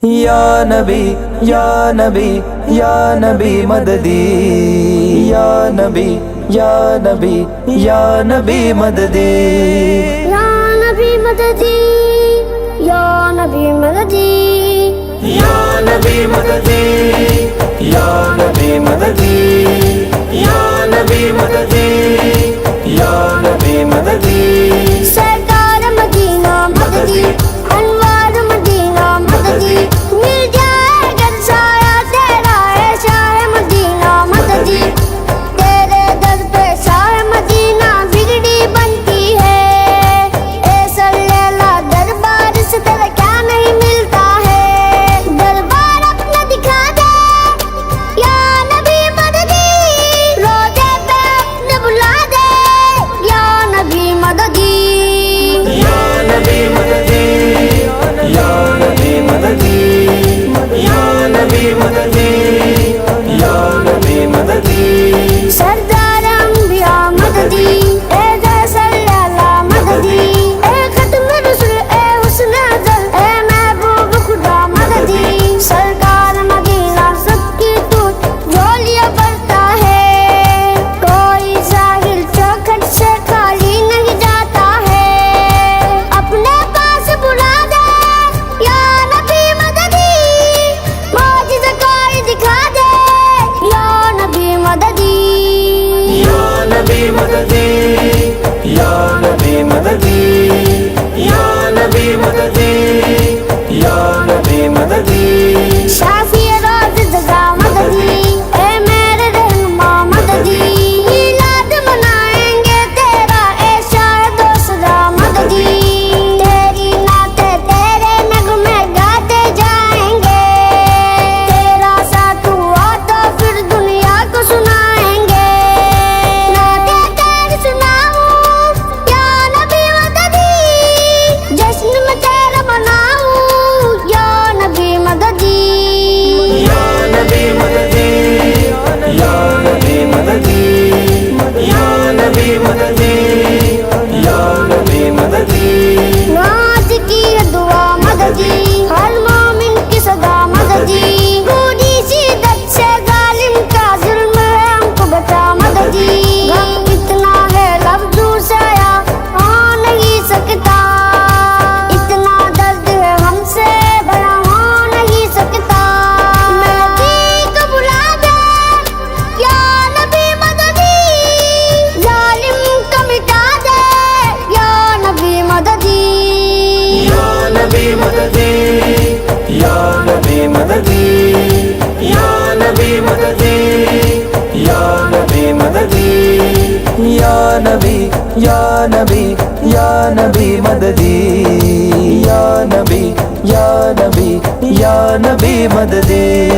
یا نبی یا نبی یا نبی مددی، یا نبی یا نبی یا نبی مددی، یا نبی مددی، یا نبی مددی، یا نبی مددی، یا نبی مددی، یا نبی مددی، یا نبی مددی، سرکار مدینہ مددی، انوار مدینہ مددی، مل جائے گر سایہ تیرا اے شاہ مدینہ مددی، تیرے در پہ شاہ مدینہ بگڑی بنتی ہے، اے سلیلہ دربار سے تیرا کیا نہیں ملتا ہے، دربار اپنا دکھا دے یا نبی مددی، روزے پہ اپنے بلا دے یا نبی مددی، یا نبی مددی، یا نبی مددی، یا نبی مددی، یا نبی مددی، سردار انبیاء مددی، اے صلی اللہ مددی، اے ختم رسول، اے حسن افضل، اے محبوب خدا مددی، سرکار مدینہ سب کی تو جھولیاں بھرتا ہے، کوئی ساحل چوکھٹ سے خالی نہیں جاتا ہے، اپنے پاس بلا دے یا نبی مددی، معجزہ کوئی دکھا دے یا نبی مددی، یا نبی مددی، یا نبی مددی، یا نبی مددی، یا نبی مددی، شافی روز جزا مددی، اے میرے رہنما مددی، میلاد منائیں گے تیرا اے شاہد و سزا مددی، تیری نعتیں تیرے نغمے گاتے جائیں گے، تیرا ساتھ ہوا تو پھر دنیا کو سنائیں گے، نعتیں تیری سناؤں یا نبی مددی، جشن میں تیرا مناؤں یا نبی مددی، یا نبی مددی، یا نبی مددی، یا نبی مددی، یا نبی مددی، ناز کی دعا مددی، ہر مومن کی صدا مددی، پوری شدت سے ظالم کا ظلم ہے ہم کو بچا مددی، غم اتنا ہے لفظوں سے آیا آ نہیں سکتا، اتنا درد ہے ہم سے بڑا ہو نہیں سکتا، مہدی کو بلا دے یا نبی مددی، ظالم کو مٹا دے یا نبی مددی، یا نبی مددی، یا نبی مددی، یا نبی مددی، یا نبی مددی، یا نبی یا نبی یا نبی مددی، یا نبی یا نبی یا نبی مددی۔